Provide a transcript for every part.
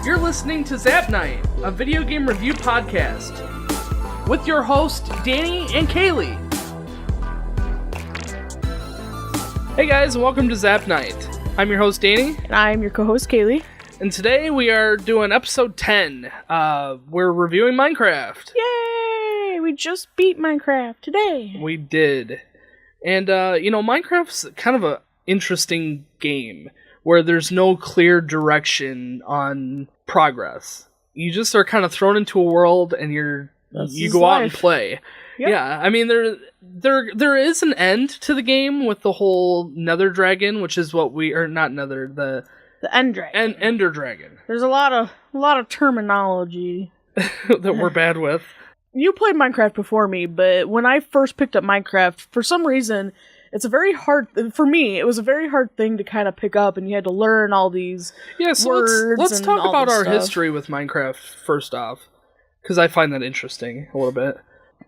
You're listening to Zap Night, a video game review podcast, with your hosts, Danny and Kaylie. Hey guys, and welcome to Zap Night. I'm your host, Danny. And I'm your co-host, Kaylie. And today we are doing episode 10. We're reviewing Minecraft. Yay! We just beat Minecraft today. We did. And, Minecraft's kind of an interesting game where there's no clear direction on progress. You just are kind of thrown into a world and you go out and play. Yep. Yeah, I mean there is an end to the game with the whole Nether Dragon, which is what not Nether, the End Dragon. Ender Dragon. There's a lot of terminology that we're bad with. You played Minecraft before me, but when I first picked up Minecraft, for some reason, it was a very hard thing to kind of pick up, and you had to learn all these words. Let's talk about our stuff. history with Minecraft first off, because I find that interesting a little bit.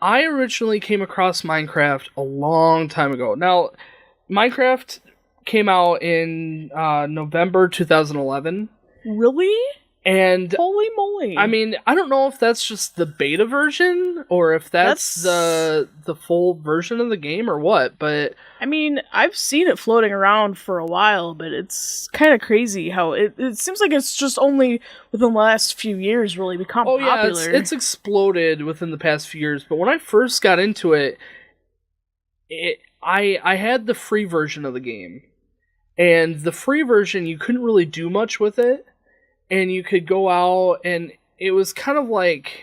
I originally came across Minecraft a long time ago. Now, Minecraft came out in November 2011. Really? And holy moly! I mean, I don't know if that's just the beta version or if that's the full version of the game or what, but I mean, I've seen it floating around for a while, but it's kind of crazy how it seems like it's just only within the last few years really become popular. Yeah, it's exploded within the past few years, but when I first got into it, I had the free version of the game, and the free version you couldn't really do much with it. And you could go out, and it was kind of like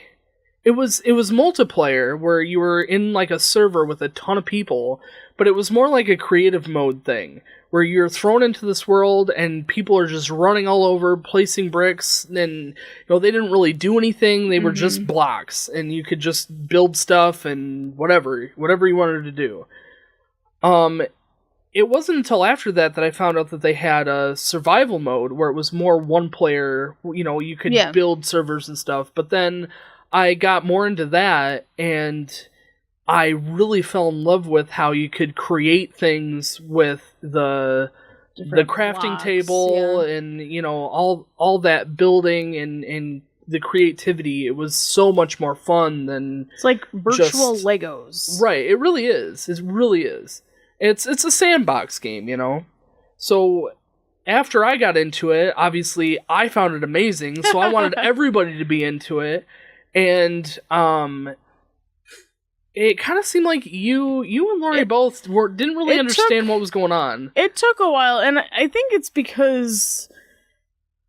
it was multiplayer where you were in like a server with a ton of people, but it was more like a creative mode thing where you're thrown into this world and people are just running all over, placing bricks, and they didn't really do anything. They were just blocks, and you could just build stuff and whatever you wanted to do. It wasn't until after that I found out that they had a survival mode where it was more one player, you could build servers and stuff. But then I got more into that, and I really fell in love with how you could create things with the crafting blocks, table and, all that building and the creativity. It was so much more fun than it's like virtual Legos. Right, it really is. It really is. It's a sandbox game, So after I got into it, obviously I found it amazing, so I wanted everybody to be into it. And it kind of seemed like you and Lori both didn't really understand what was going on. It took a while, and I think it's because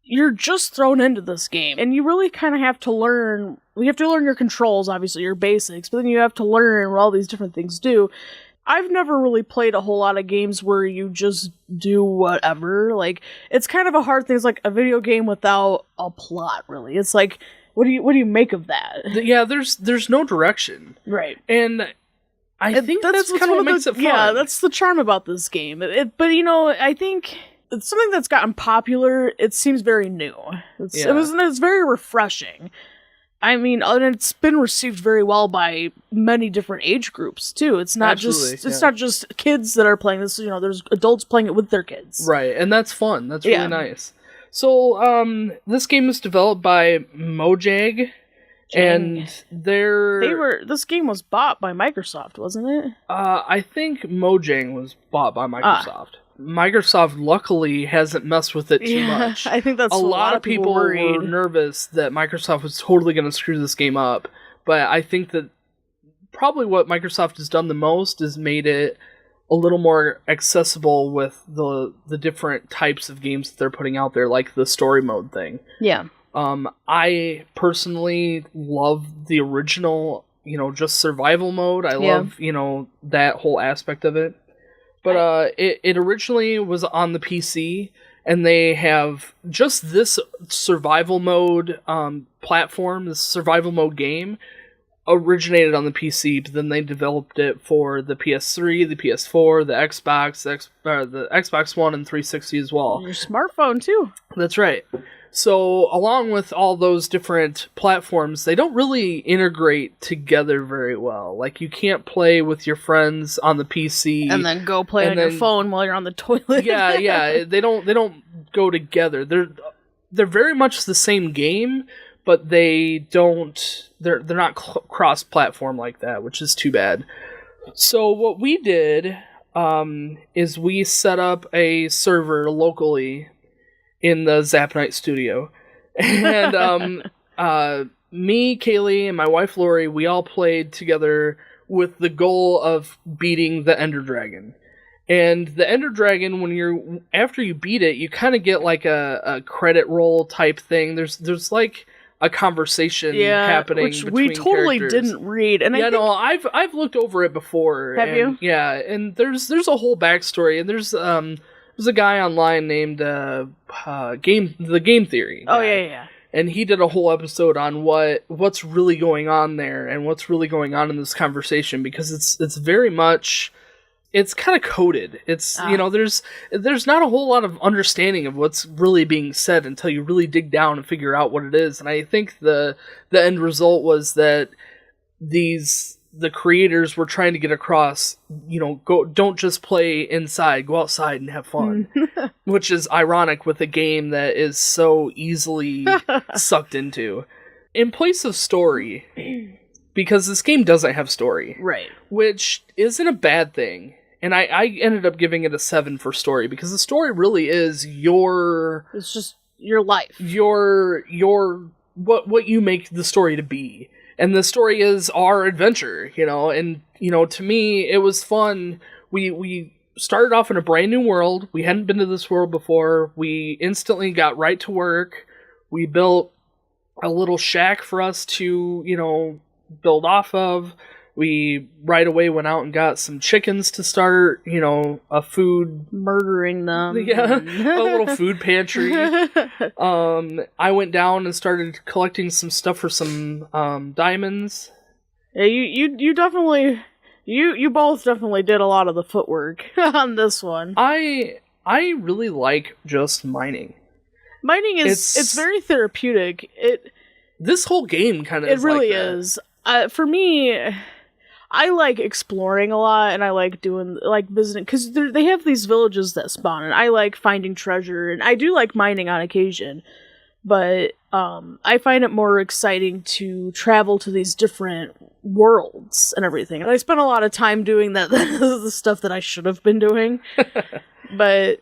you're just thrown into this game, and you really kind of have to learn. You have to learn your controls, obviously, your basics, but then you have to learn what all these different things do. I've never really played a whole lot of games where you just do whatever. Like, it's kind of a hard thing. It's like a video game without a plot, really. It's like, what do you make of that? Yeah, there's no direction. Right. And I think that's kind of what makes it fun. Yeah, that's the charm about this game. But I think it's something that's gotten popular. It seems very new. It's very refreshing. I mean, and it's been received very well by many different age groups too. It's not not just kids that are playing this. There's adults playing it with their kids. Right, and that's fun. That's really nice. So, this game is developed by Mojang, and this game was bought by Microsoft, wasn't it? I think Mojang was bought by Microsoft. Microsoft luckily hasn't messed with it too much. I think that's a lot of people were nervous that Microsoft was totally going to screw this game up, but I think that probably what Microsoft has done the most is made it a little more accessible with the different types of games that they're putting out there, like the story mode thing. Yeah. I personally love the original, just survival mode. I love, that whole aspect of it. But it originally was on the PC, and they have just this survival mode platform, this survival mode game, originated on the PC, but then they developed it for the PS3, the PS4, the Xbox, the Xbox One, and 360 as well. Your smartphone, too. That's right. So, along with all those different platforms, they don't really integrate together very well. Like, you can't play with your friends on the PC and then go play on your phone while you're on the toilet. Yeah, they don't go together. they're very much the same game, but they're not cross-platform like that, which is too bad. So what we did is we set up a server locally in the Zap Night studio. And me, Kaylie, and my wife Lori, we all played together with the goal of beating the Ender Dragon. And the Ender Dragon, after you beat it, you kind of get like a credit roll type thing. There's like a conversation happening, which we totally characters. Didn't read. And I've looked over it before. Have you? Yeah, and there's a whole backstory, and there's a guy online named the Game Theory. Oh yeah. And he did a whole episode on what's really going on there and what's really going on in this conversation, because it's very much, it's kind of coded. It's there's not a whole lot of understanding of what's really being said until you really dig down and figure out what it is. And I think the end result was that the creators were trying to get across, don't just play inside, go outside and have fun. Which is ironic with a game that is so easily sucked into. In place of story, because this game doesn't have story. Right. Which isn't a bad thing. And I ended up giving it a 7 for story, because the story really is it's just your life. Your what you make the story to be. And the story is our adventure, and to me it was fun. We started off in a brand new world. We hadn't been to this world before. We instantly got right to work. We built a little shack for us to, build off of. We right away went out and got some chickens to start, a food... Murdering them. Yeah, a little food pantry. I went down and started collecting some stuff for some diamonds. Yeah, you definitely... You both definitely did a lot of the footwork on this one. I really like just mining. Mining it's very therapeutic. This whole game kind of is really like that. Is. For me, I like exploring a lot, and I like visiting, because they have these villages that spawn, and I like finding treasure, and I do like mining on occasion, but I find it more exciting to travel to these different worlds and everything. And I spent a lot of time doing that, the stuff that I should have been doing, but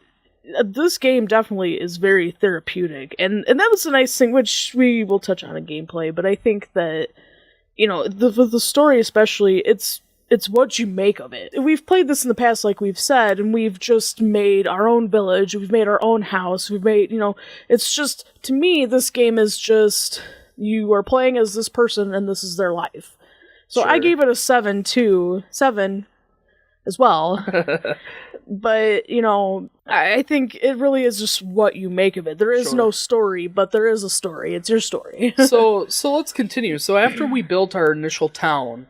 this game definitely is very therapeutic, and that was a nice thing, which we will touch on in gameplay, but I think that the story especially, it's what you make of it. We've played this in the past, like we've said, and we've just made our own village, we've made our own house, we've made, it's just, to me, this game is just, you are playing as this person and this is their life. So sure. I gave it a 7 too. 7 as well. But, I think it really is just what you make of it. There is no story, but there is a story. It's your story. So let's continue. So after we built our initial town,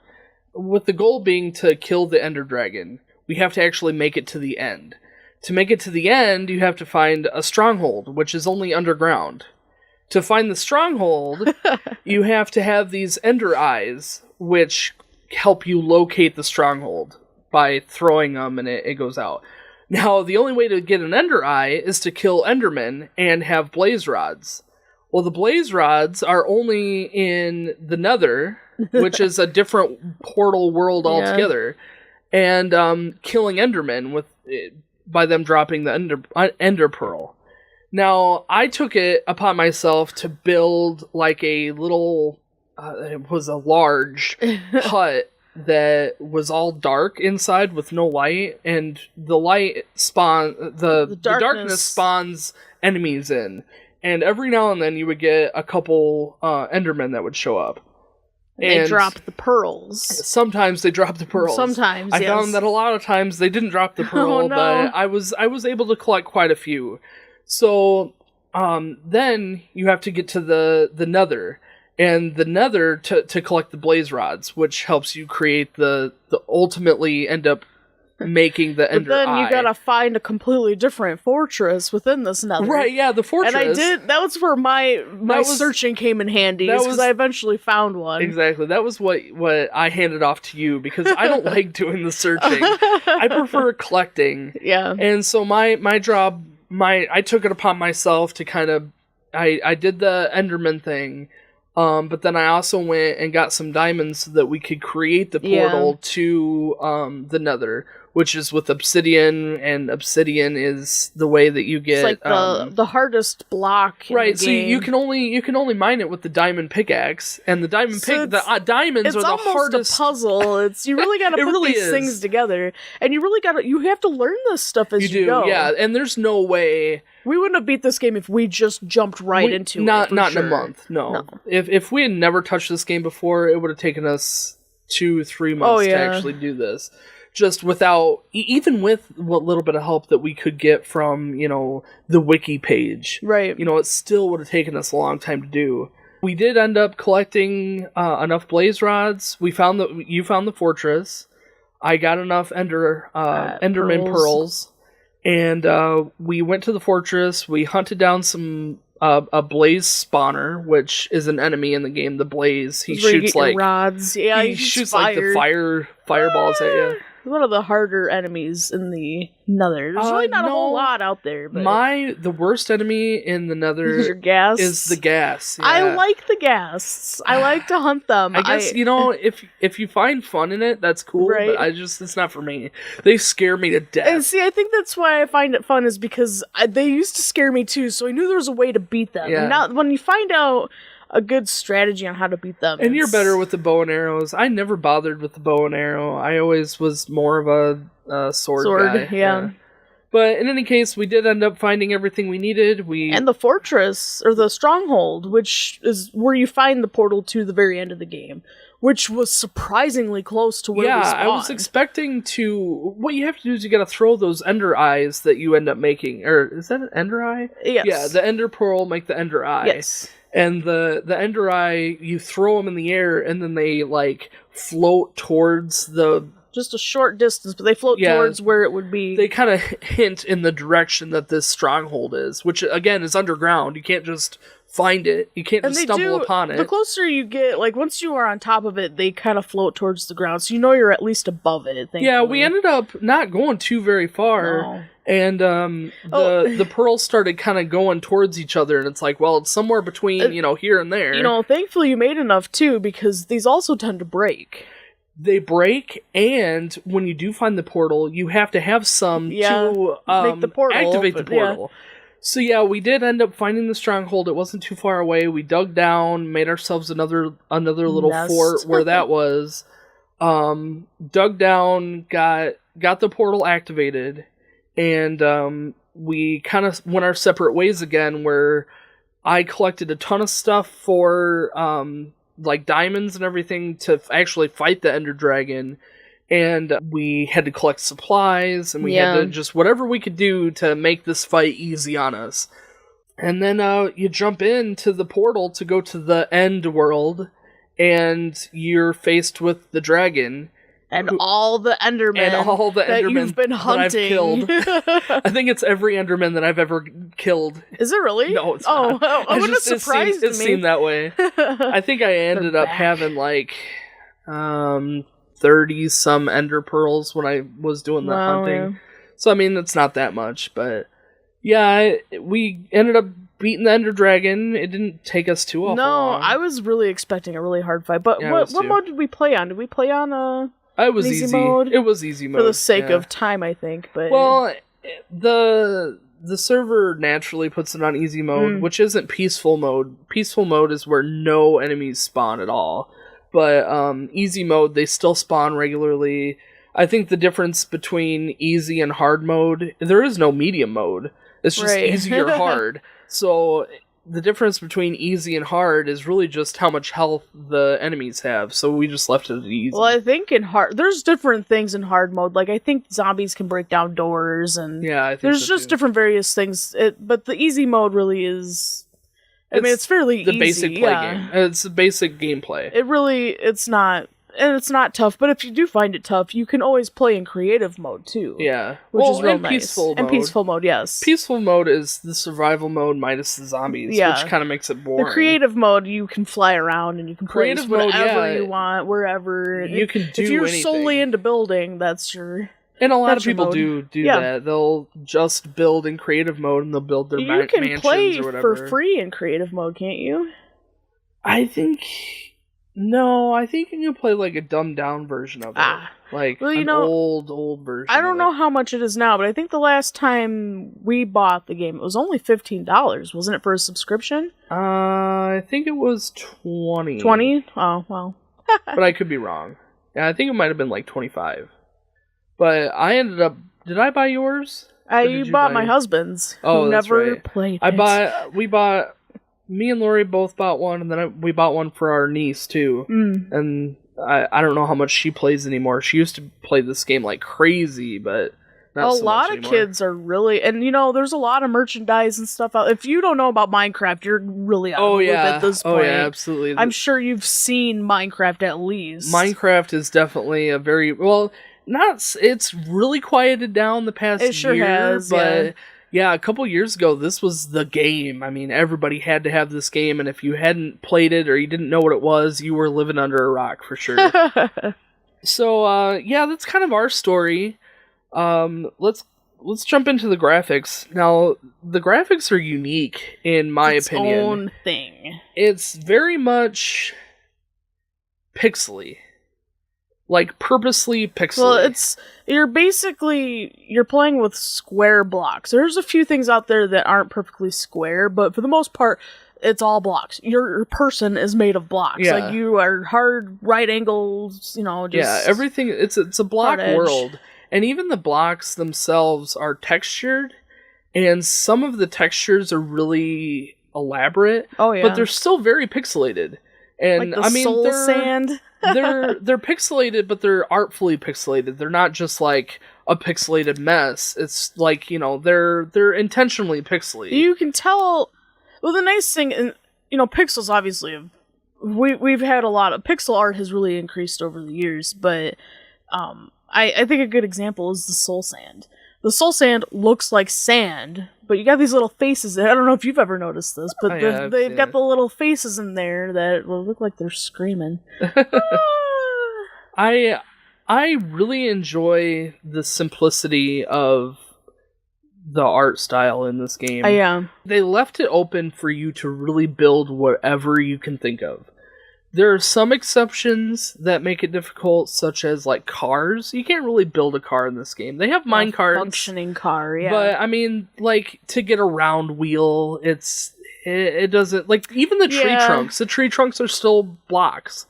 with the goal being to kill the Ender Dragon, we have to actually make it to the end. To make it to the end, you have to find a stronghold, which is only underground. To find the stronghold, you have to have these Ender Eyes, which help you locate the stronghold by throwing them, and it goes out. Now, the only way to get an Ender Eye is to kill Endermen and have Blaze Rods. Well, the Blaze Rods are only in the Nether, which is a different portal world altogether, and killing Endermen by them dropping the Ender Pearl. Now, I took it upon myself to build like a little, it was a large hut that was all dark inside with no light, and the light the darkness spawns enemies in, and every now and then you would get a couple Endermen that would show up. And they drop the pearls. Sometimes they drop the pearls. Sometimes, I found that a lot of times they didn't drop the pearl, but I was able to collect quite a few. So then you have to get to the Nether. And the Nether to collect the Blaze Rods, which helps you create the ultimately end up making the Ender Eye. But then you gotta find a completely different fortress within this Nether. Right, yeah, the fortress. And I did, that was where my searching came in handy, because I eventually found one. Exactly, that was what I handed off to you, because I don't like doing the searching. I prefer collecting. Yeah. And so my job, I took it upon myself to kind of I did the Enderman thing, but then I also went and got some diamonds so that we could create the portal to the Nether, which is with obsidian, and obsidian is the way that you get it's like the hardest block. Right, in the so game. you can only mine it with the diamond pickaxe, and the diamonds are the hardest. It's almost a puzzle. You really got to put these things together, and you have to learn this stuff as you go. Yeah, and there's no way we wouldn't have beat this game if we just jumped into it. Not in a month. No. If we had never touched this game before, it would have taken us 2-3 months to actually do this. Just without, even with what little bit of help that we could get from, the wiki page. Right. It still would have taken us a long time to do. We did end up collecting enough blaze rods. You found the fortress. I got enough Enderman pearls. And we went to the fortress. We hunted down a blaze spawner, which is an enemy in the game. The blaze, he shoots like rods. Yeah, he shoots like the fireballs at you. One of the harder enemies in the Nether. There's really not a whole lot out there. But the worst enemy in the Nether is the gas. Yeah. I like the gas. I like to hunt them. I guess if you find fun in it, that's cool. Right. But it's not for me. They scare me to death. And see, I think that's why I find it fun is because they used to scare me too. So I knew there was a way to beat them. Yeah. And now when you find out a good strategy on how to beat them. And you're better with the bow and arrows. I never bothered with the bow and arrow. I always was more of a sword guy. Yeah. But in any case, we did end up finding everything we needed. And the fortress, or the stronghold, which is where you find the portal to the very end of the game, which was surprisingly close to where we spawned. I was expecting to... What you have to do is you gotta throw those ender eyes that you end up making. Or, is that an ender eye? Yes. Yeah, the ender pearl make the ender eye. Yes. And the ender eye, you throw them in the air, and then they, float towards the... Just a short distance, but they float towards where it would be. They kind of hint in the direction that this stronghold is, which, again, is underground. You can't just find it. You can't just stumble upon it. The closer you get, once you are on top of it, they kind of float towards the ground, so you know you're at least above it, thankfully. Yeah, we ended up not going too very far. No. And the pearls started kind of going towards each other, and it's it's somewhere between, here and there. Thankfully you made enough, too, because these also tend to break. They break, and when you do find the portal, you have to have some to make the portal, activate the portal. Yeah. So we did end up finding the stronghold. It wasn't too far away. We dug down, made ourselves another little fort where that was. Dug down, got the portal activated, and we kind of went our separate ways again, where I collected a ton of stuff for diamonds and everything to actually fight the Ender Dragon, and we had to collect supplies, and we had to just whatever we could do to make this fight easy on us. And then you jump into the portal to go to the end world, and you're faced with the dragon. And all the Endermen that you've been hunting. That I've killed. I think it's every Enderman that I've ever killed. Is it really? No, it's not. I wouldn't have surprised me. It seemed that way. I think I ended up having 30-some Ender Pearls when I was doing the hunting. Yeah. So, it's not that much, but we ended up beating the Ender Dragon. It didn't take us too long. No, I was really expecting a really hard fight, but what mode did we play on? Did we play on it was easy mode. It was easy mode. For the sake of time, I think. But the server naturally puts it on easy mode, which isn't peaceful mode. Peaceful mode is where no enemies spawn at all. But easy mode, they still spawn regularly. I think the difference between easy and hard mode, there is no medium mode. It's just easy or hard. So the difference between easy and hard is really just how much health the enemies have, so we just left it at easy. Well, I think in hard, there's different things in hard mode. I think zombies can break down doors, and I think there's just different various things. But the easy mode really is... it's fairly easy. The basic play game. It's the basic gameplay. It's not... And it's not tough, but if you do find it tough, you can always play in creative mode, too. Yeah. Which is real nice. Peaceful mode. And peaceful mode, yes. Peaceful mode is the survival mode minus the zombies, which kind of makes it boring. The creative mode, you can fly around and you can place whatever you want, wherever. You can do anything. If you're solely into building, that's your And a lot of Adventure people mode. do that. They'll just build in creative mode and they'll build their You can mansions play or whatever. for free in creative mode, can't you? I think you can play like a dumbed down version of it. Like an old version. I don't know how much it is now, but I think the last time we bought the game, it was only $15, wasn't it, for a subscription? I think it was 20. 20? Oh, well. But I could be wrong. Yeah, I think it might have been like 25. But I ended up... Did I buy yours? You bought my husband's, who never played it. Me and Lori both bought one, and then we bought one for our niece, too. And I don't know how much she plays anymore. She used to play this game like crazy, but not so much lot of anymore. kids are really... And, there's a lot of merchandise and stuff out. If you don't know about Minecraft, you're really out of the loop at this point. Oh, yeah, absolutely. I'm sure you've seen Minecraft at least. Minecraft is definitely a very... Well, it's really quieted down the past year. It sure has, but... Yeah, a couple years ago, this was the game. I mean, everybody had to have this game, and if you hadn't played it or you didn't know what it was, you were living under a rock for sure. So, that's kind of our story. Let's jump into the graphics. Now, the graphics are unique, in my opinion. Its own thing. It's very much pixely. Like, purposely pixely. Well, you're playing with square blocks. There's a few things out there that aren't perfectly square, but for the most part, it's all blocks. Your person is made of blocks. Yeah. Like, you are hard right angles, just... Yeah, everything, it's a block world. And even the blocks themselves are textured, and some of the textures are really elaborate. Oh, yeah. But they're still very pixelated. And, like soul sand. they're pixelated, but they're artfully pixelated. They're not just like a pixelated mess. It's like, they're intentionally pixely. You can tell. Well, the nice thing, and pixels obviously we've had a lot of pixel art has really increased over the years, but I think a good example is the soul sand. The soul sand looks like sand, but you got these little faces. I don't know if you've ever noticed this, but they've got the little faces in there that will look like they're screaming. I really enjoy the simplicity of the art style in this game. They left it open for you to really build whatever you can think of. There are some exceptions that make it difficult, such as like cars. You can't really build a car in this game. They have mine carts, functioning car, yeah. But I mean, like to get a round wheel, it doesn't, like even the tree trunks. The tree trunks are still blocks.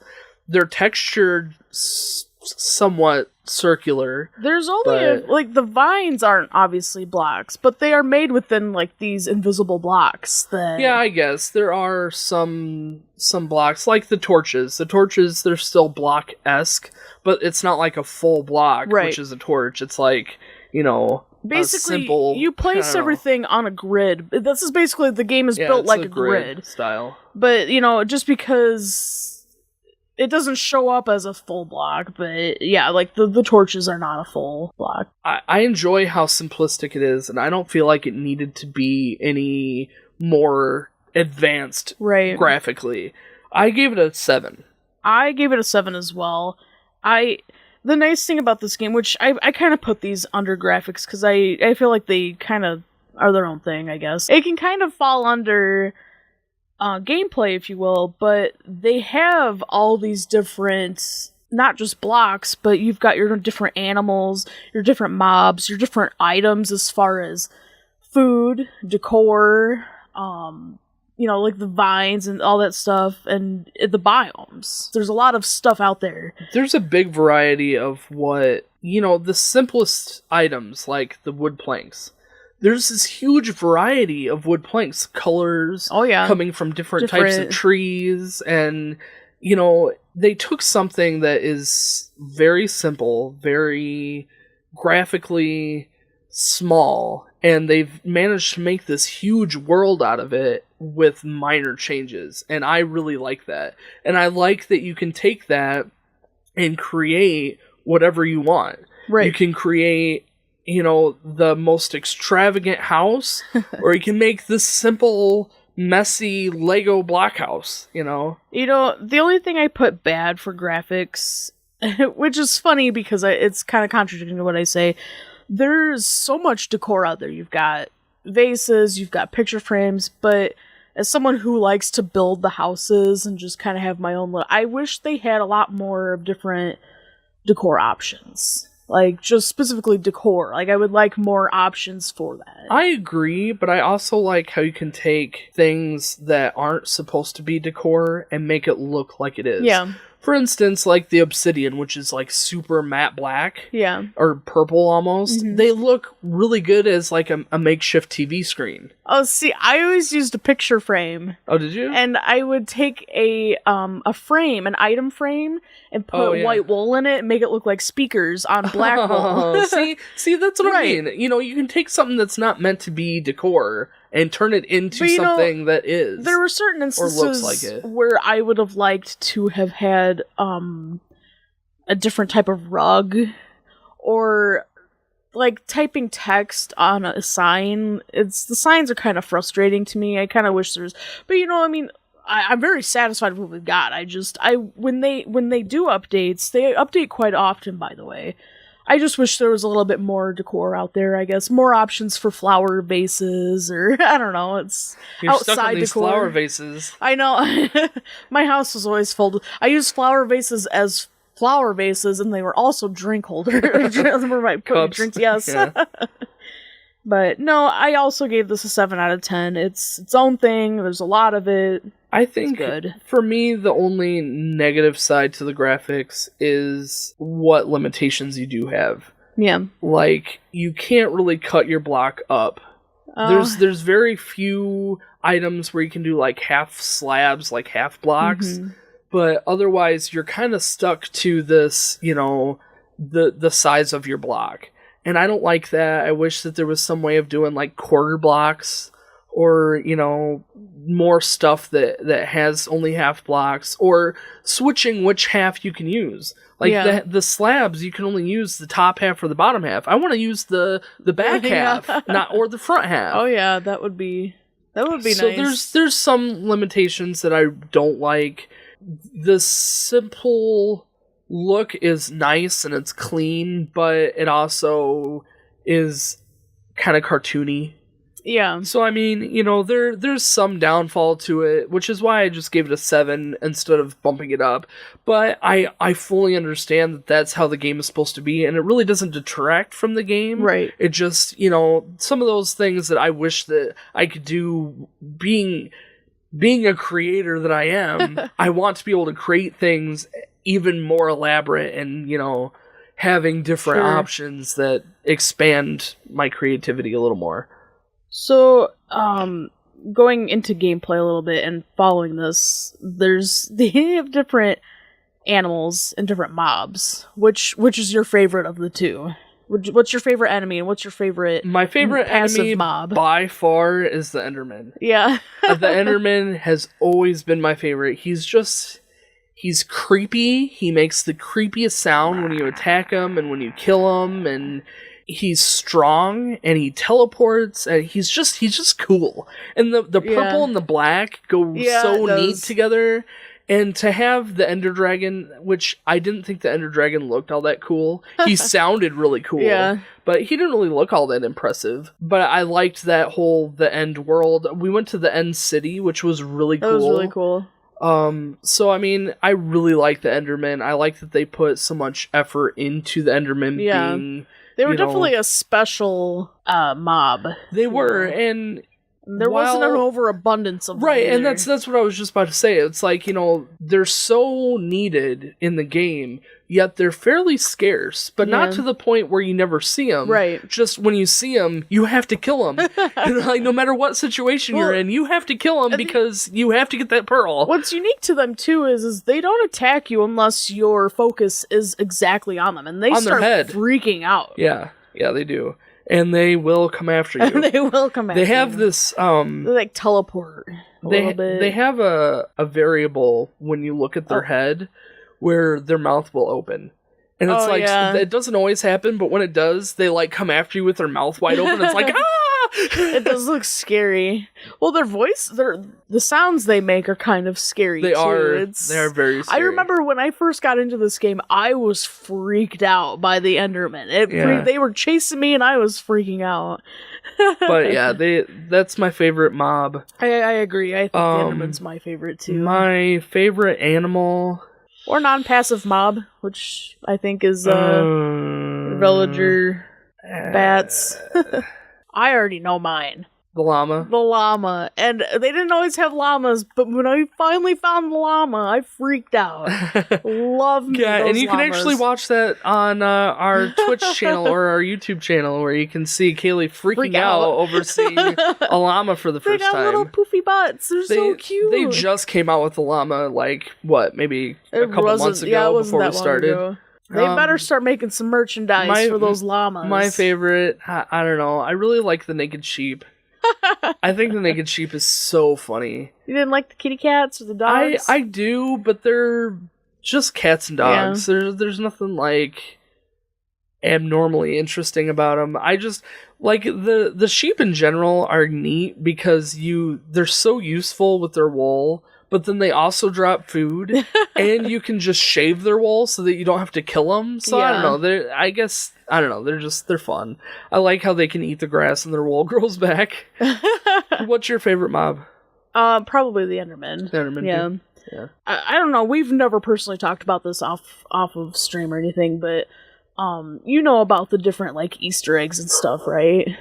They're textured somewhat circular. There's only the vines aren't obviously blocks, but they are made within like these invisible blocks that... Yeah, I guess there are some blocks, like the torches. The torches, they're still block-esque, but it's not like a full block, which is a torch. It's like, basically, simple, you place everything on a grid. This is basically, the game is built like a grid style. But, just because it doesn't show up as a full block, but yeah, like the torches are not a full block. I enjoy how simplistic it is, and I don't feel like it needed to be any more advanced graphically. I gave it a 7. I gave it a 7 as well. The nice thing about this game, which I kind of put these under graphics because I feel like they kind of are their own thing, I guess. It can kind of fall under gameplay, if you will, but they have all these different, not just blocks, but you've got your different animals, your different mobs, your different items as far as food, decor, like the vines and all that stuff, and the biomes. There's a lot of stuff out there. There's a big variety of what, the simplest items, like the wood planks. There's this huge variety of wood planks, colors coming from different types of trees, and, they took something that is very simple, very graphically small, and they've managed to make this huge world out of it with minor changes, and I really like that. And I like that you can take that and create whatever you want. Right. You can create the most extravagant house, or you can make this simple, messy Lego block house, The only thing I put bad for graphics which is funny because it's kind of contradicting to what I say. There's so much decor out there. You've got vases, you've got picture frames, but as someone who likes to build the houses and just kind of have my own I wish they had a lot more of different decor options. Like, just specifically decor. Like, I would like more options for that. I agree, but I also like how you can take things that aren't supposed to be decor and make it look like it is. Yeah. For instance, like the obsidian, which is like super matte black. Yeah. Or purple almost. Mm-hmm. They look really good as like a makeshift TV screen. Oh, see, I always used a picture frame. Oh, did you? And I would take a frame, an item frame, and put white wool in it and make it look like speakers on black wool. see, that's what I mean. You know, you can take something that's not meant to be decor and turn it into something that is. There were certain instances where I would have liked to have had a different type of rug, or like typing text on a sign. The signs are kind of frustrating to me. I kind of wish there's, but I mean, I'm very satisfied with what we've got. When they do updates, they update quite often, by the way. I just wish there was a little bit more decor out there, I guess. More options for flower vases, or I don't know. You're outside stuck on these decor. Flower vases. I know. My house was always full. I used flower vases as flower vases, and they were also drink holders. Where my drinks, yes. Yeah. But no, I also gave this a 7 out of 10. It's its own thing. There's a lot of it. I think for me, the only negative side to the graphics is what limitations you do have. Yeah. Like, you can't really cut your block up. There's very few items where you can do like half slabs, like half blocks. Mm-hmm. But otherwise, you're kind of stuck to this, the size of your block. And I don't like that. I wish that there was some way of doing like quarter blocks, or, more stuff that has only half blocks, or switching which half you can use. Like the slabs, you can only use the top half or the bottom half. I want to use the back half, or the front half. Oh yeah, that would be nice. So there's some limitations that I don't like. The simple look is nice and it's clean, but it also is kind of cartoony. Yeah. So I mean, there's some downfall to it, which is why I just gave it a 7 instead of bumping it up. But I fully understand that that's how the game is supposed to be, and it really doesn't detract from the game. Right. It just, some of those things that I wish that I could do, being a creator that I am, I want to be able to create things even more elaborate and, having different options that expand my creativity a little more. So, going into gameplay a little bit and following this, they have different animals and different mobs. Which is your favorite of the two? What's your favorite enemy, and what's your favorite My favorite enemy mob? By far is the Enderman. Yeah. The Enderman has always been my favorite. He's creepy. He makes the creepiest sound when you attack him and when you kill him, and he's strong and he teleports and he's just cool. And the purple and the black go so neat together. And to have the Ender Dragon, which I didn't think the Ender Dragon looked all that cool. He sounded really cool, but he didn't really look all that impressive. But I liked that the End world. We went to the End City, which was really cool. That was really cool. So I mean, I really like the Enderman. I like that they put so much effort into the Enderman being... They were definitely a special mob. They were, and there wasn't an overabundance of them. Right, either. and that's what I was just about to say. It's like, they're so needed in the game, yet they're fairly scarce, but not to the point where you never see them. Right. Just when you see them, you have to kill them. Like, no matter what situation you're in, you have to kill them because you have to get that pearl. What's unique to them, too, is they don't attack you unless your focus is exactly on them, and they start freaking out. Yeah, they do. And they will come after you. They will come after you. They have this... they like teleport a little bit. They have a variable when you look at their head where their mouth will open. And it's it doesn't always happen, but when it does, they like come after you with their mouth wide open. It's like, ah! It does look scary. Well, the sounds they make are kind of scary. They too. are very scary. I remember when I first got into this game, I was freaked out by the Endermen. They were chasing me, and I was freaking out. But yeah, that's my favorite mob. I agree. I think the Enderman's my favorite too. My favorite animal, or non-passive mob, which I think is villager bats. I already know mine. The llama. The llama. And they didn't always have llamas, but when I finally found the llama, I freaked out. Love me Yeah, those and you can llamas. actually watch that on our Twitch channel or our YouTube channel, where you can see Kaylie freaking out over seeing a llama for the first time. They got little poofy butts. They're so cute. They just came out with the llama, maybe a couple months ago before we started. They better start making some merchandise for those llamas. My favorite, I don't know, I really like the naked sheep. I think the naked sheep is so funny. You didn't like the kitty cats or the dogs? I do, but they're just cats and dogs. Yeah. There's nothing like abnormally interesting about them. I just like the sheep in general are neat because they're so useful with their wool. But then they also drop food, and you can just shave their wool so that you don't have to kill them. So I don't know. They're fun. I like how they can eat the grass and their wool grows back. What's your favorite mob? Probably the Enderman. The Enderman. Yeah. Yeah. I don't know. We've never personally talked about this off of stream or anything, but you know about the different like Easter eggs and stuff, right?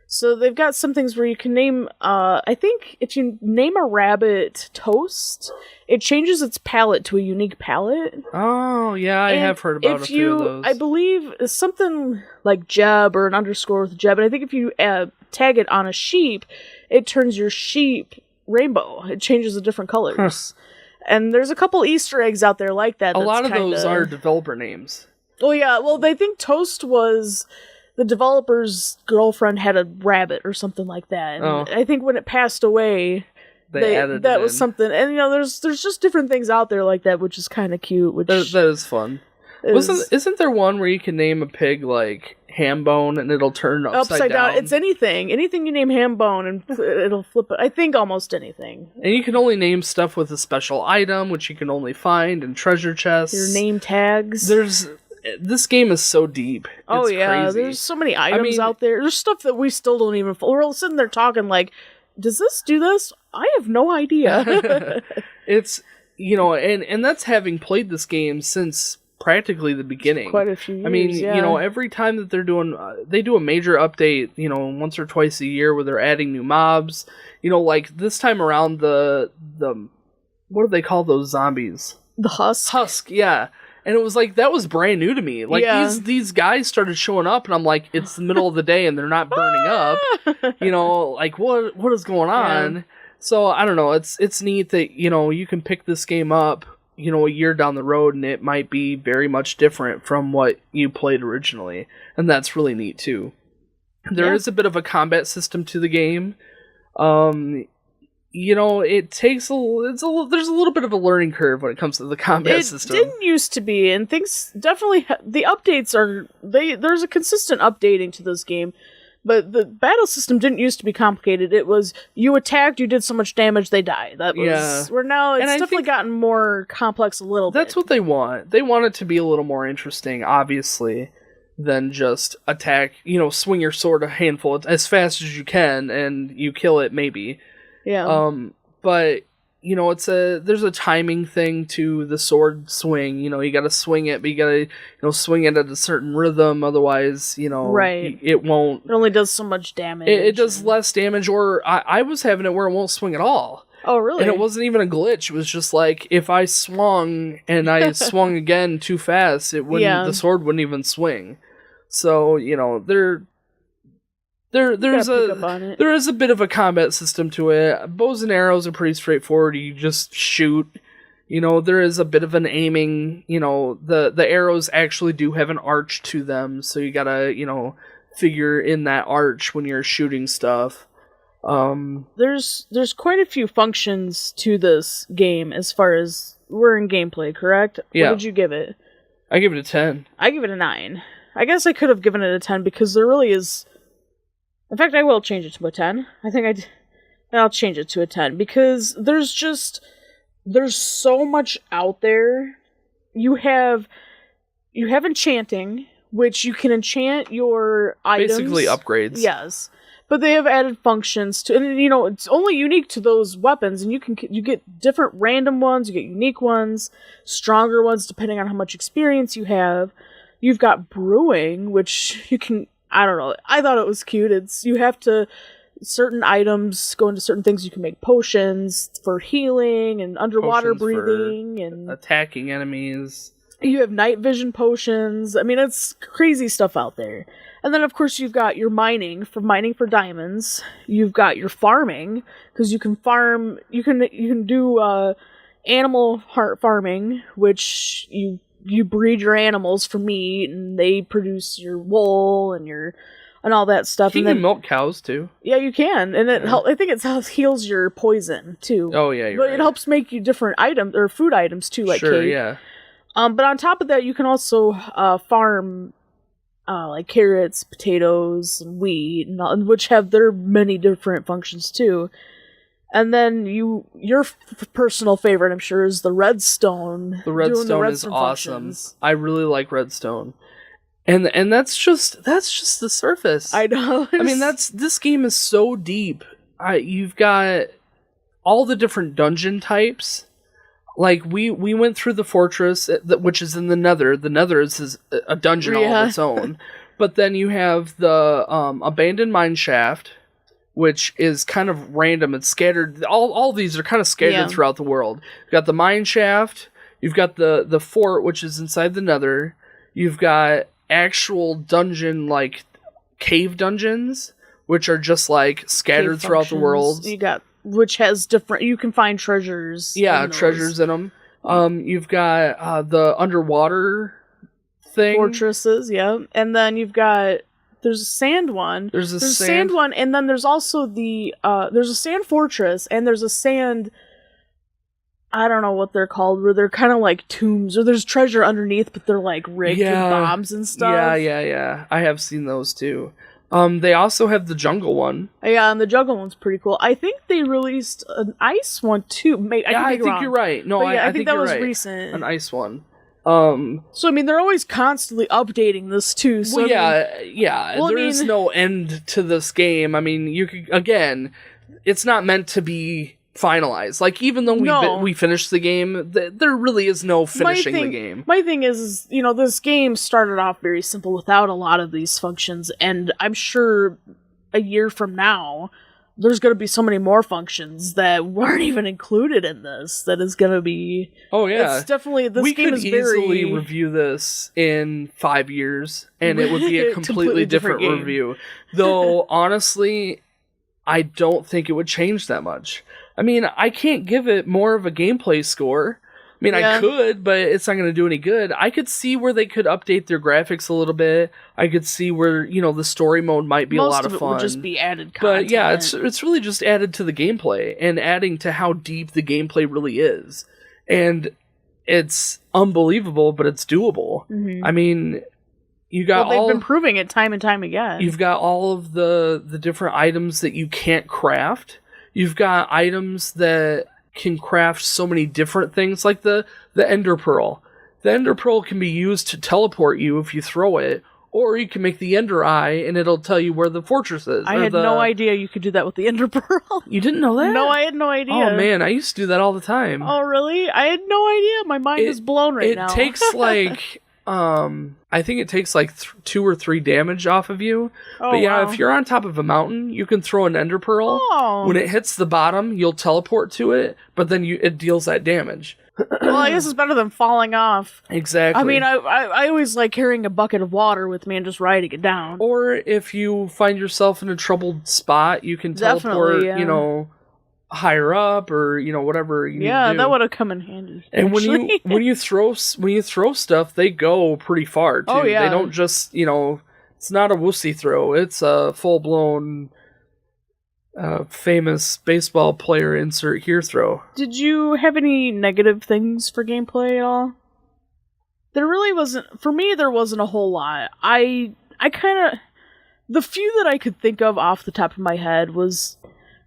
So they've got some things where you can name, I think if you name a rabbit Toast, it changes its palette to a unique palette. Oh, yeah, I have heard about a few of those. I believe something like Jeb or an underscore with Jeb, and I think if you tag it on a sheep, it turns your sheep rainbow. It changes the different colors. Huh. And there's a couple Easter eggs out there like that. A lot of those are developer names. Oh, yeah, well, they think Toast was... The developer's girlfriend had a rabbit or something like that. And I think when it passed away, they added that was something. And there's just different things out there like that, which is kind of cute. Which that is fun. Isn't there one where you can name a pig like Hambone and it'll turn upside down? It's anything you name Hambone and it'll flip it. I think almost anything. And you can only name stuff with a special item, which you can only find in treasure chests. Your name tags. This game is so deep. Oh, it's yeah. crazy. There's so many items out there. There's stuff that we still don't even... We're all sitting there talking like, does this do this? I have no idea. It's, and that's having played this game since practically the beginning. Quite a few years, I mean, every time that they do a major update, once or twice a year where they're adding new mobs. Like this time around, the what do they call those zombies? The Husk. Husk, yeah. And it was like, that was brand new to me. Like, these guys started showing up, and I'm like, it's the middle of the day, and they're not burning up. Like, what is going on? Yeah. So, I don't know. It's neat that, you can pick this game up, a year down the road, and it might be very much different from what you played originally. And that's really neat, too. There is a bit of a combat system to the game. It takes there's a little bit of a learning curve when it comes to the combat system. It didn't used to be, and things definitely, the updates there's a consistent updating to this game, but the battle system didn't used to be complicated. It was, you attacked, you did so much damage, they die. That was, where now it's definitely gotten more complex a little bit. That's what they want. They want it to be a little more interesting, obviously, than just attack, swing your sword a handful as fast as you can, and you kill it, maybe. Yeah. But there's a timing thing to the sword swing. You gotta swing it, but you gotta, swing it at a certain rhythm. Otherwise, right. It won't. It only does so much damage. It does less damage, or I was having it where it won't swing at all. Oh, really? And it wasn't even a glitch. It was just like, if I swung and I swung again too fast, the sword wouldn't even swing. So, there is a bit of a combat system to it. Bows and arrows are pretty straightforward. You just shoot. There is a bit of an aiming. The arrows actually do have an arch to them, so you gotta, figure in that arch when you're shooting stuff. There's quite a few functions to this game as far as we're in gameplay, correct? Yeah. What did you give it? I give it a 10. I give it a 9. I guess I could have given it a 10 because there really is... In fact, I will change it to a 10. I think I'll change it to a 10 because there's so much out there. You have enchanting, which you can enchant your items. Basically upgrades. Yes. But they have added functions to, and it's only unique to those weapons, and you get different random ones, you get unique ones, stronger ones depending on how much experience you have. You've got brewing, which you can, I don't know, I thought it was cute. You have to, certain items go into certain things. You can make potions for healing and underwater breathing and attacking enemies. You have night vision potions. I mean, it's crazy stuff out there. And then, of course, you've got your mining for diamonds. You've got your farming, because you can farm. You can do animal heart farming, which you breed your animals for meat, and they produce your wool and all that stuff. You can milk cows too. Yeah, you can, and I think it heals your poison too. Oh yeah, but it helps make you different items or food items too, like sure, cake. Yeah. But on top of that, you can also farm like carrots, potatoes, and wheat, which have their many different functions too. And then your personal favorite, I'm sure, is the redstone. The redstone is awesome. I really like redstone. And that's just the surface. I know. I mean, this game is so deep. You've got all the different dungeon types. Like, we went through the fortress, which is in the Nether. The Nether is a dungeon all of its own. But then you have the abandoned mine shaft, which is kind of random. It's scattered. All these are kind of scattered throughout the world. You've got the mine shaft. You've got the fort, which is inside the Nether. You've got actual dungeon, like, cave dungeons, which are just, like, scattered throughout the world. You got... which has different... You can find treasures. Yeah, treasures in them. You've got the underwater thing. Fortresses, yeah. And then you've got... There's a sand one. There's a sand one, and then there's also the... there's a sand fortress, and there's a sand... I don't know what they're called, where they're kind of like tombs, or there's treasure underneath, but they're like rigged with bombs and stuff. Yeah. I have seen those too. They also have the jungle one. Yeah, and the jungle one's pretty cool. I think they released an ice one too. I think you're right. No, I think that was recent. An ice one. So I mean, they're always constantly updating this too. So there is no end to this game. I mean, you could, again, it's not meant to be finalized. Like, even though we finished the game, there really is no finishing the game. My thing is, this game started off very simple without a lot of these functions, and I'm sure a year from now, there's going to be so many more functions that weren't even included in this that is going to be... Oh, yeah. It's definitely... We could easily review this in 5 years, and it would be a completely different review. Though, honestly, I don't think it would change that much. I mean, I can't give it more of a gameplay score. I mean, I could, but it's not going to do any good. I could see where they could update their graphics a little bit. I could see where, the story mode might be a lot of fun. Most of it would just be added content. But yeah, it's really just added to the gameplay and adding to how deep the gameplay really is. And it's unbelievable, but it's doable. Mm-hmm. I mean, you got they've been proving it time and time again. You've got all of the different items that you can't craft. You've got items that can craft so many different things, like the Ender Pearl. The Ender Pearl can be used to teleport you if you throw it, or you can make the Ender Eye, and it'll tell you where the fortress is. I had no idea you could do that with the Ender Pearl. You didn't know that? No, I had no idea. Oh, man, I used to do that all the time. Oh, really? I had no idea. My mind is blown right now. It takes, like... I think it takes like 2 or 3 damage off of you. Oh, but yeah, if you're on top of a mountain, you can throw an Ender Pearl. Oh. When it hits the bottom, you'll teleport to it, but then it deals that damage. Well, I guess it's better than falling off. Exactly. I mean, I always like carrying a bucket of water with me and just riding it down. Or if you find yourself in a troubled spot, you can teleport, higher up, or whatever you need to do. Yeah, that would have come in handy. And when you throw stuff, they go pretty far too. Oh, yeah. They don't just it's not a wussy throw. It's a full blown famous baseball player insert here throw. Did you have any negative things for gameplay at all? There really wasn't. For me, there wasn't a whole lot. I kind of The few that I could think of off the top of my head was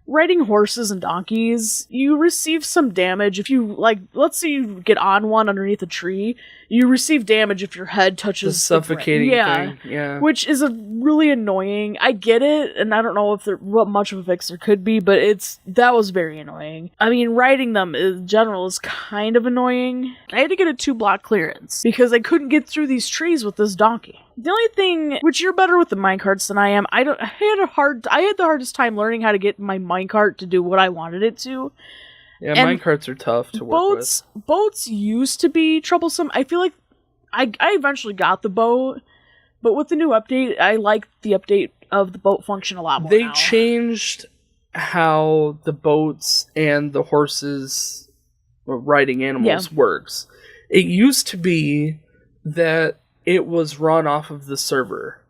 riding horses and donkeys. You receive some damage if you, like, let's say you get on one underneath a tree, you receive damage if your head touches the suffocating thing. Yeah. Which is a really annoying. I get it, and I don't know what much of a fix there could be, but that was very annoying. I mean, riding them in general is kind of annoying. I had to get a 2-block clearance because I couldn't get through these trees with this donkey. The only thing, which you're better with the minecarts than I am, I had the hardest time learning how to get my minecart to do what I wanted it to. Yeah, minecarts are tough to work with. Boats used to be troublesome. I feel like I eventually got the boat, but with the new update, I like the update of the boat function a lot more. They changed how the boats and the horses riding animals works. It used to be that it was run off of the server,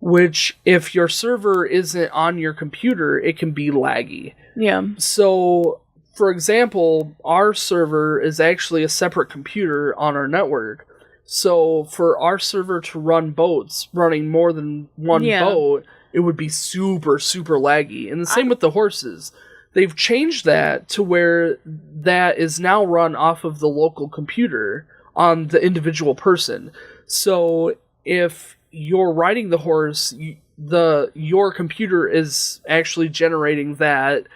which if your server isn't on your computer, it can be laggy. Yeah. So, for example, our server is actually a separate computer on our network. So for our server to run boats, running more than one boat, it would be super, super laggy. And the same with the horses. They've changed that to where that is now run off of the local computer on the individual person. So if you're riding the horse, your computer is actually generating that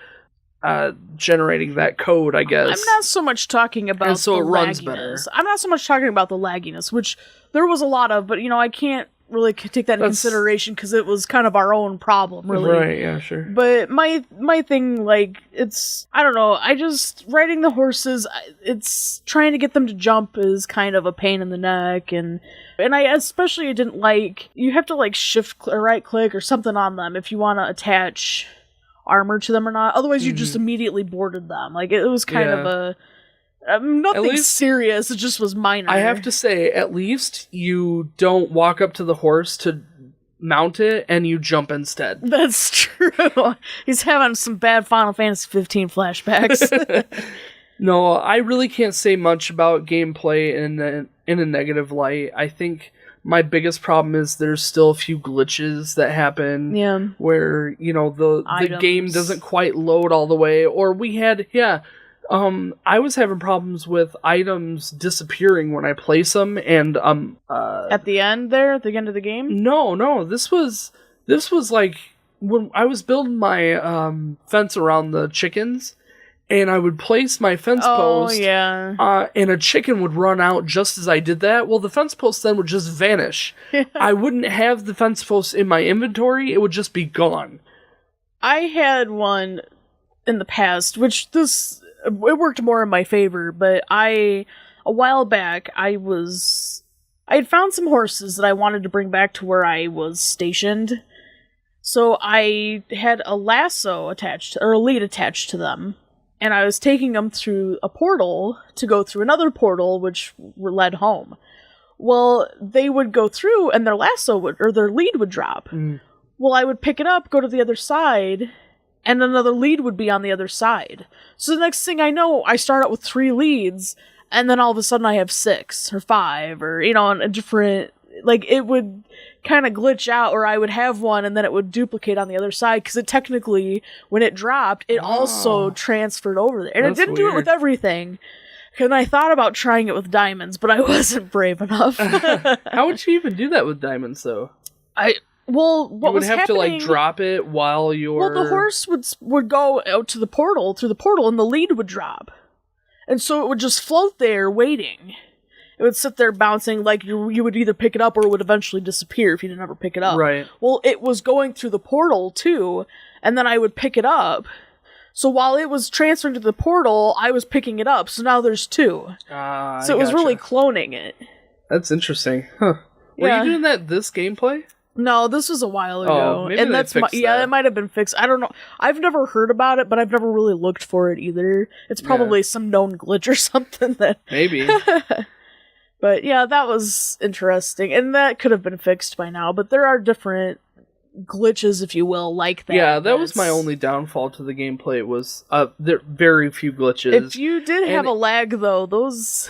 code, I guess. I'm not so much talking about and so the it runs lagginess. better. I'm not so much talking about the lagginess, which there was a lot of, but I can't really take that into consideration because it was kind of our own problem, really. Right, yeah, sure. But my thing, like, I don't know, riding the horses, it's trying to get them to jump is kind of a pain in the neck, and I especially didn't like, you have to, like, shift or right click or something on them if you want to attach armor to them or not, otherwise you just immediately boarded them. Like, it was kind of nothing serious, it just was minor. I have to say, at least you don't walk up to the horse to mount it and you jump instead. That's true. He's having some bad Final Fantasy 15 flashbacks. No, I really can't say much about gameplay in a negative light. I think my biggest problem is there's still a few glitches that happen where, the game doesn't quite load all the way, or we had, I was having problems with items disappearing when I place them, and at the end of the game? No, this was like when I was building my fence around the chickens, and I would place my fence post, and a chicken would run out just as I did that. Well, the fence post then would just vanish. I wouldn't have the fence post in my inventory, it would just be gone. I had one in the past, which it worked more in my favor, but a while back, I had found some horses that I wanted to bring back to where I was stationed. So I had a lasso attached, or a lead attached to them, and I was taking them through a portal to go through another portal, which led home. Well, they would go through, and their their lead would drop. Well, I would pick it up, go to the other side, and another lead would be on the other side. So the next thing I know, I start out with 3 leads, and then all of a sudden I have 6 or 5, or, a different, like, it would kind of glitch out, or I would have one and then it would duplicate on the other side, because it technically, when it dropped, it also transferred over there. And it didn't do it with everything. And I thought about trying it with diamonds, but I wasn't brave enough. How would you even do that with diamonds, though? What you would have to, like, drop it while you're... Well, the horse would go out to the portal, through the portal, and the lead would drop. And so it would just float there, waiting. It would sit there bouncing, like you would either pick it up or it would eventually disappear if you didn't ever pick it up. Right. Well, it was going through the portal, too, and then I would pick it up. So while it was transferring to the portal, I was picking it up, so now there's 2. So it was really cloning it. That's interesting. Huh. Were you doing that this gameplay? No, this was a while ago. Maybe and that's that. It might have been fixed. I don't know. I've never heard about it, but I've never really looked for it either. It's probably some known glitch or something that maybe. But yeah, that was interesting, and that could have been fixed by now. But there are different glitches, if you will, like that. Yeah, that was my only downfall to the gameplay. It was there very few glitches. If you did have a lag, though, those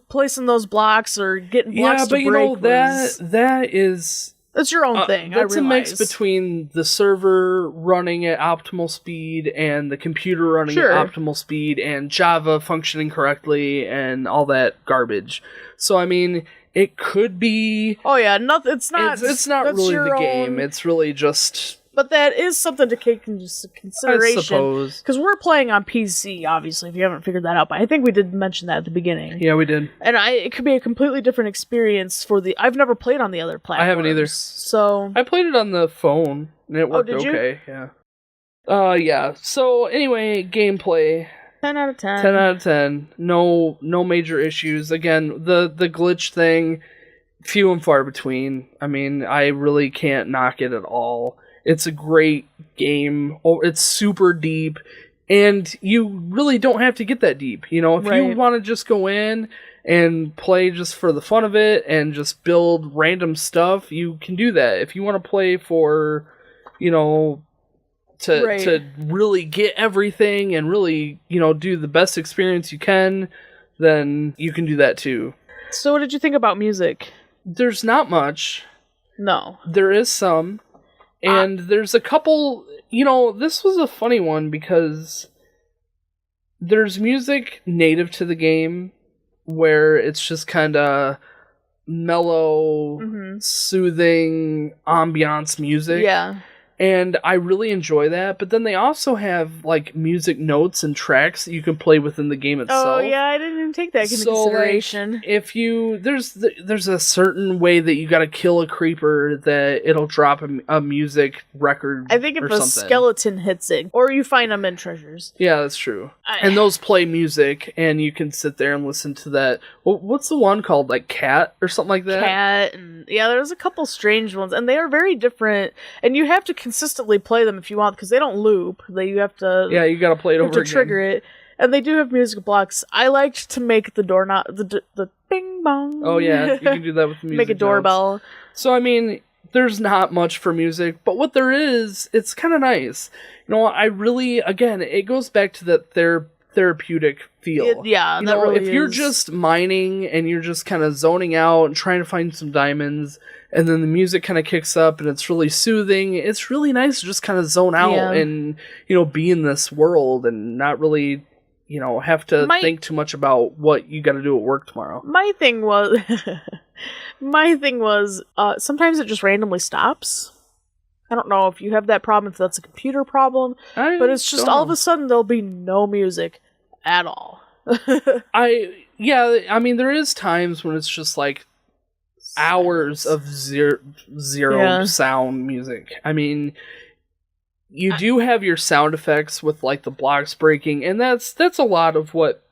placing those blocks or getting blocks to break. But that is That's your own thing. That's I a mix realize. between the server running at optimal speed and the computer running Sure. at optimal speed and Java functioning correctly and all that garbage. So I mean, it could be. Oh yeah, it's not. It's not that's really your the game. own- It's really just. But that is something to take into consideration. I suppose. Because we're playing on PC, obviously, if you haven't figured that out. But I think we did mention that at the beginning. Yeah, we did. And it could be a completely different experience for the... I've never played on the other platforms. I haven't either. So... I played it on the phone, and it worked did you? okay. Yeah. Yeah. So, anyway, gameplay. 10 out of 10. 10 out of 10. No major issues. Again, the glitch thing, few and far between. I mean, I really can't knock it at all. It's a great game. It's super deep, and you really don't have to get that deep. You know, if you want to just go in and play just for the fun of it and just build random stuff, you can do that. If you want to play for, you know, to really get everything and really, you know, do the best experience you can, then you can do that too. So what did you think about music? There's not much. No. There is some. And there's a couple, you know, this was a funny one because there's music native to the game where it's just kind of mellow, soothing ambiance music. Yeah. And I really enjoy that, but then they also have, like, music notes and tracks that you can play within the game itself. Oh, yeah, I didn't even take that into consideration. Like, if you... There's a certain way that you gotta kill a creeper that it'll drop a music record I think if a skeleton hits it, or you find them in treasures. Yeah, that's true. And those play music, and you can sit there and listen to that. What's the one called? Like, Cat or something like that? Cat, and yeah, there's a couple strange ones, and they are very different, and you have to consistently play them if you want, because they don't loop. You have to... Yeah, you gotta play it over again. To trigger it. And they do have music blocks. I liked to make the doorknob... The bing bong. Oh, yeah, you can do that with the music. Make a doorbell. Notes. So, I mean, there's not much for music, but what there is, it's kind of nice. You know, I really... Again, it goes back to that therapeutic feel. Yeah, that really if you're just mining and you're just kind of zoning out and trying to find some diamonds, and then the music kind of kicks up and it's really soothing, it's really nice to just kind of zone out and, you know, be in this world and not really, you know, have to think too much about what you got to do at work tomorrow. My thing was sometimes it just randomly stops. I don't know if you have that problem, if that's a computer problem, but it's just all of a sudden there'll be no music at all. I mean, there is times when it's just like hours of zero sound music. I mean, you do have your sound effects with like the blocks breaking, and that's a lot of what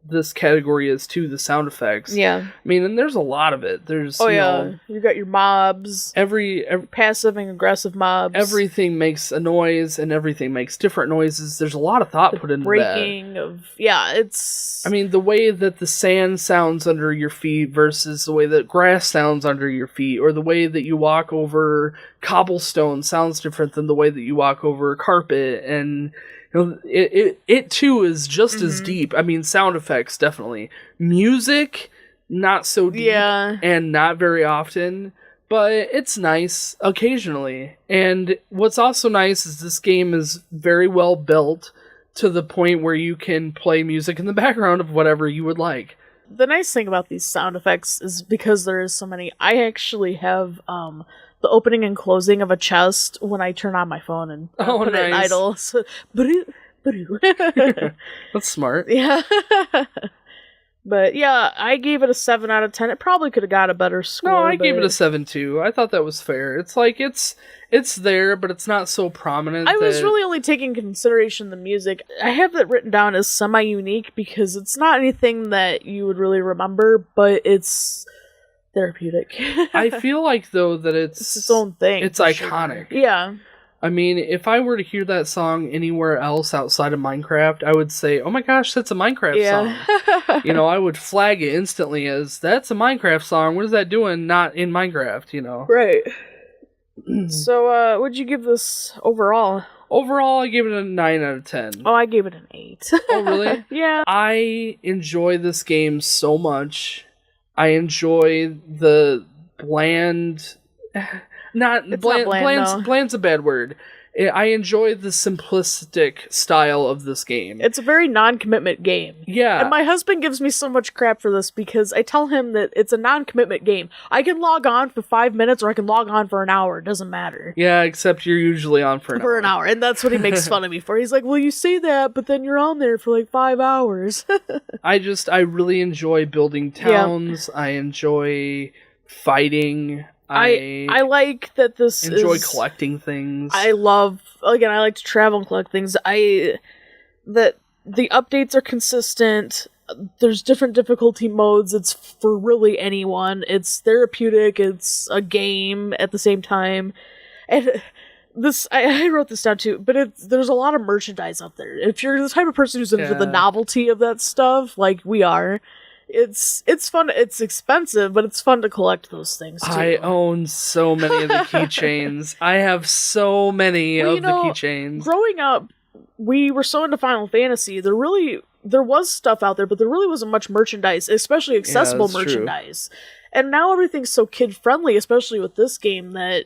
this category is too, the sound effects. Yeah. I mean, and there's a lot of it. There's you got your mobs, every passive and aggressive mobs. Everything makes a noise and everything makes different noises. There's a lot of thought put into breaking that. It's... I mean, the way that the sand sounds under your feet versus the way that grass sounds under your feet, or the way that you walk over cobblestone sounds different than the way that you walk over carpet, and you know, it too is just as deep. I mean, sound effects, definitely. Music, not so deep, and not very often, but it's nice occasionally. And what's also nice is this game is very well built to the point where you can play music in the background of whatever you would like. The nice thing about these sound effects is because there is so many, I actually have the opening and closing of a chest when I turn on my phone and put it in idle. So, that's smart. Yeah. But yeah, I gave it a 7 out of 10. It probably could have got a better score. No, I gave it a 7 too. I thought that was fair. It's like it's there, but it's not so prominent. I was really only taking consideration the music. I have it written down as semi-unique because it's not anything that you would really remember, but it's therapeutic. I feel like though that it's its own thing. It's iconic. Sure. Yeah. I mean, if I were to hear that song anywhere else outside of Minecraft, I would say, oh my gosh, that's a Minecraft song. You know, I would flag it instantly as, that's a Minecraft song. What is that doing not in Minecraft, you know? Right. So, what'd you give this overall? Overall, I gave it a 9 out of 10. Oh, I gave it an 8. Oh, really? Yeah. I enjoy this game so much. I enjoy the bland... Not It's not bland, though. Bland's a bad word. I enjoy the simplistic style of this game. It's a very non-commitment game. Yeah. And my husband gives me so much crap for this because I tell him that it's a non-commitment game. I can log on for 5 minutes or I can log on for an hour. It doesn't matter. Yeah, except you're usually on for an hour. And that's what he makes fun of me for. He's like, well, you say that, but then you're on there for like 5 hours. I really enjoy building towns. Yeah. I enjoy fighting. I like that this enjoy collecting things. I like to travel and collect things. That the updates are consistent. There's different difficulty modes. It's for really anyone. It's therapeutic. It's a game at the same time. And this, I wrote this down too, but there's a lot of merchandise out there. If you're the type of person who's into the novelty of that stuff, like we are, it's fun. It's expensive, but it's fun to collect those things too. I own so many of the keychains. I have so many of the keychains. Growing up, we were so into Final Fantasy. There was stuff out there, but there really wasn't much merchandise, especially accessible merchandise. True. And now everything's so kid friendly, especially with this game, that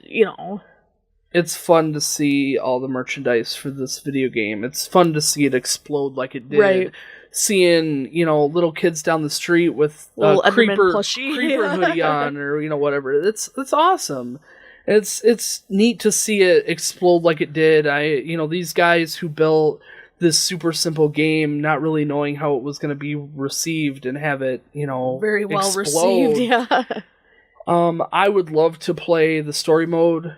it's fun to see all the merchandise for this video game. It's fun to see it explode like it did. Right. Seeing, little kids down the street with a creeper hoodie on, or whatever. It's awesome. It's neat to see it explode like it did. These guys who built this super simple game, not really knowing how it was going to be received, and have it, very well explode. received. Yeah. I would love to play the story mode.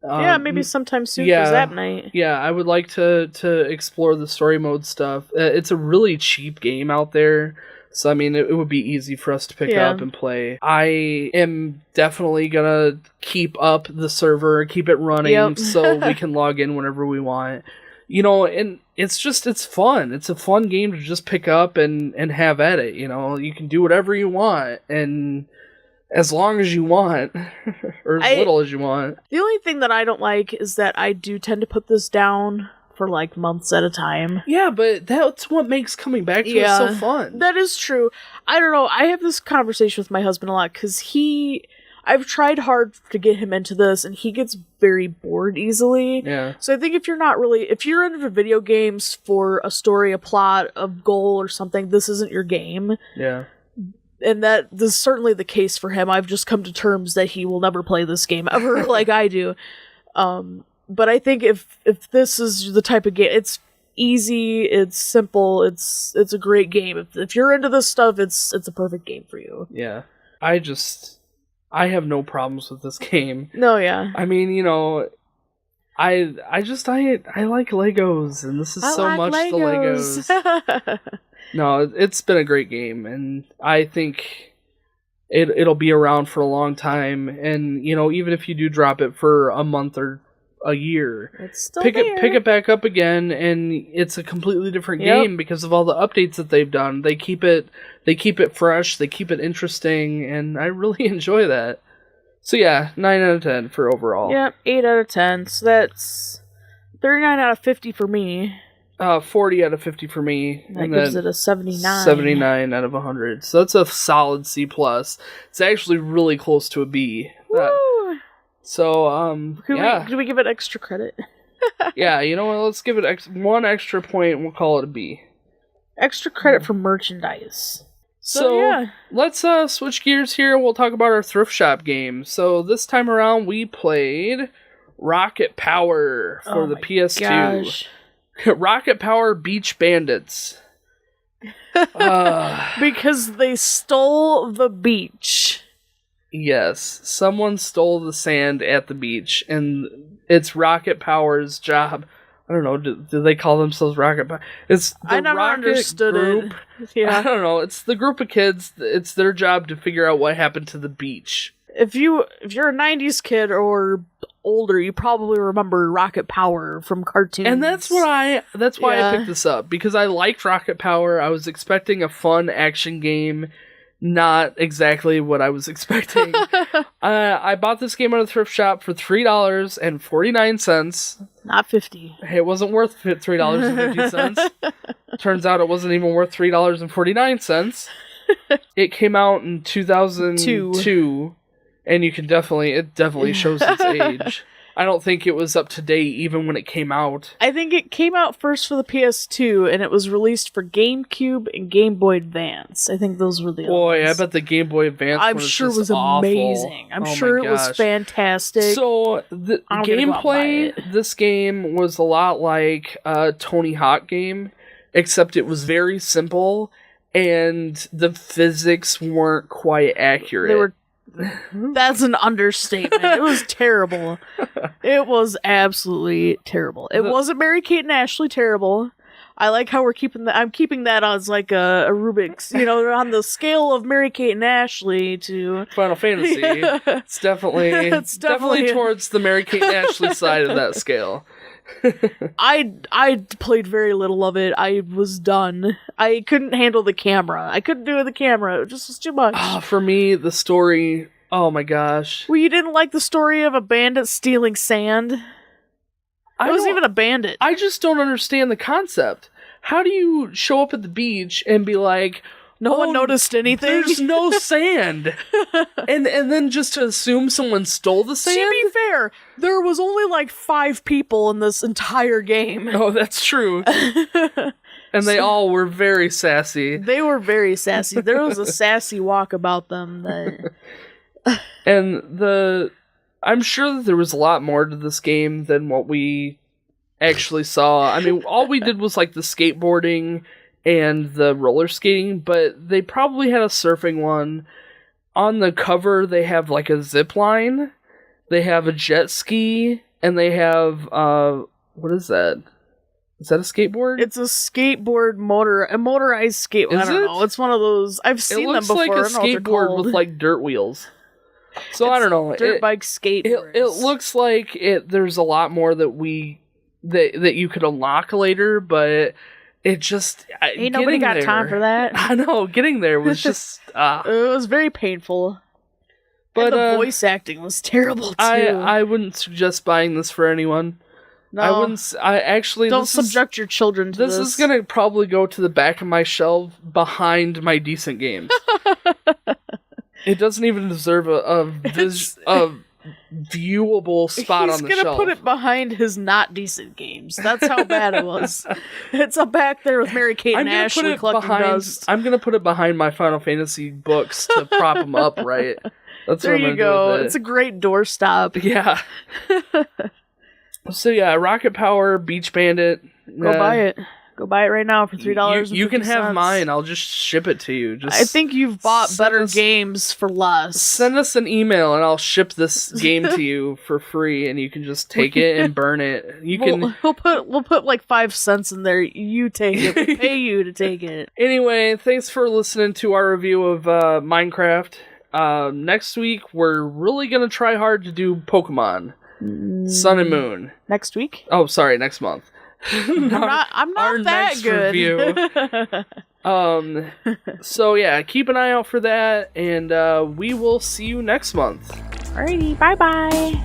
Maybe sometime soon for that night. Yeah, I would like to explore the story mode stuff. It's a really cheap game out there, so I mean, it would be easy for us to pick up and play. I am definitely gonna keep up the server, keep it running, so we can log in whenever we want. And it's fun. It's a fun game to just pick up and have at it. You can do whatever you want, and as long as you want, or as little as you want. The only thing that I don't like is that I do tend to put this down for like months at a time. Yeah, but that's what makes coming back to it so fun. That is true. I don't know. I have this conversation with my husband a lot because I've tried hard to get him into this, and he gets very bored easily. Yeah. So I think if you're into video games for a story, a plot, a goal, or something, this isn't your game. Yeah. And that is certainly the case for him. I've just come to terms that he will never play this game ever like I do. But I think if this is the type of game, it's easy, it's simple, it's a great game. If you're into this stuff, it's a perfect game for you. Yeah. I have no problems with this game. No, yeah. I mean, I like Legos, and this is so much Legos. The Legos. No, it's been a great game, and I think it'll be around for a long time. And even if you do drop it for a month or a year, it's still pick it back up again, and it's a completely different game because of all the updates that they've done. They keep it fresh, they keep it interesting, and I really enjoy that. So yeah, 9 out of 10 for overall. Yeah, 8 out of 10. So that's 39 out of 50 for me. 40 out of 50 for me. That gives it a 79. 79 out of 100. So that's a solid C+. It's actually really close to a B. Woo! Do we give it extra credit? Yeah, you know what? Let's give it one extra point and we'll call it a B. Extra credit for merchandise. So let's switch gears here. We'll talk about our Thrift Shop game. So this time around, we played Rocket Power for the PS2. Gosh. Rocket Power Beach Bandits. Because they stole the beach. Yes, someone stole the sand at the beach, and it's Rocket Power's job. I don't know, do they call themselves Rocket Power? It's the I never Rocket understood group. it. Yeah. I don't know, it's the group of kids, it's their job to figure out what happened to the beach. If you're a 90s kid or older, you probably remember Rocket Power from cartoons. And that's why I picked this up, because I liked Rocket Power. I was expecting a fun action game, not exactly what I was expecting. I bought this game at a thrift shop for $3.49. Not 50. It wasn't worth $3.50. Turns out it wasn't even worth $3.49. It came out in 2002. And it definitely shows its age. I don't think it was up to date even when it came out. I think it came out first for the PS2, and it was released for GameCube and Game Boy Advance. I think those were the Boy, ones. I bet the Game Boy Advance I'm was sure it just was awful. amazing. I'm Oh sure my it was gosh. fantastic. So, the I'm gonna go out and buy gameplay, it. this game was a lot like a Tony Hawk game, except it was very simple, and the physics weren't quite accurate. They were. That's an understatement. It was terrible. It was absolutely terrible. It wasn't Mary-Kate and Ashley terrible. I like how we're keeping that. I'm keeping that as like a Rubik's, on the scale of Mary-Kate and Ashley to Final Fantasy. It's definitely towards the Mary-Kate and Ashley side of that scale. I played very little of it. I was done. I couldn't handle the camera. I couldn't do the camera. It just was too much. For me, the story, oh my gosh. Well, you didn't like the story of a bandit stealing sand? I wasn't even a bandit. I just don't understand the concept. How do you show up at the beach and be like, no one noticed anything? There's no sand. and then just to assume someone stole the sand? To be fair, there was only like 5 people in this entire game. Oh, that's true. And they all were very sassy. They were very sassy. There was a sassy walk about them. And I'm sure that there was a lot more to this game than what we actually saw. I mean, all we did was like the skateboarding and the roller skating, but they probably had a surfing one. On the cover, they have like a zip line, they have a jet ski, and they have, what is that? Is that a skateboard? It's a skateboard a motorized skateboard. I don't know. It's one of those. I've seen them before. It looks like a skateboard with like dirt wheels. So I don't know. Dirt bike skateboards. It looks like there's a lot more that you could unlock later, but it just ain't nobody got time for that. I know, getting there was just it was very painful. But and the voice acting was terrible too. I wouldn't suggest buying this for anyone. No, I wouldn't. I actually don't subject your children to this. This is gonna probably go to the back of my shelf behind my decent games. It doesn't even deserve a viewable spot on the shelf. He's gonna put it behind his not decent games. That's how bad it was. It's up back there with Mary-Kate and Ashley collecting dust. I'm gonna put it behind my Final Fantasy books to prop them up, right? That's there you go. It's a great doorstop. Yeah. So yeah, Rocket Power, Beach Bandit. Go buy it. Go buy it right now for $3. You can have mine. I'll just ship it to you. I think you've bought better games for less. Send us an email and I'll ship this game to you for free, and you can just take it and burn it. We'll put like 5 cents in there. You take it. We'll pay you to take it. Anyway, thanks for listening to our review of Minecraft. Next week we're really gonna try hard to do Pokemon Sun and Moon. Next week? Oh, sorry, next month. I'm not that good. Review. So yeah, keep an eye out for that, and we will see you next month. Alrighty, bye bye.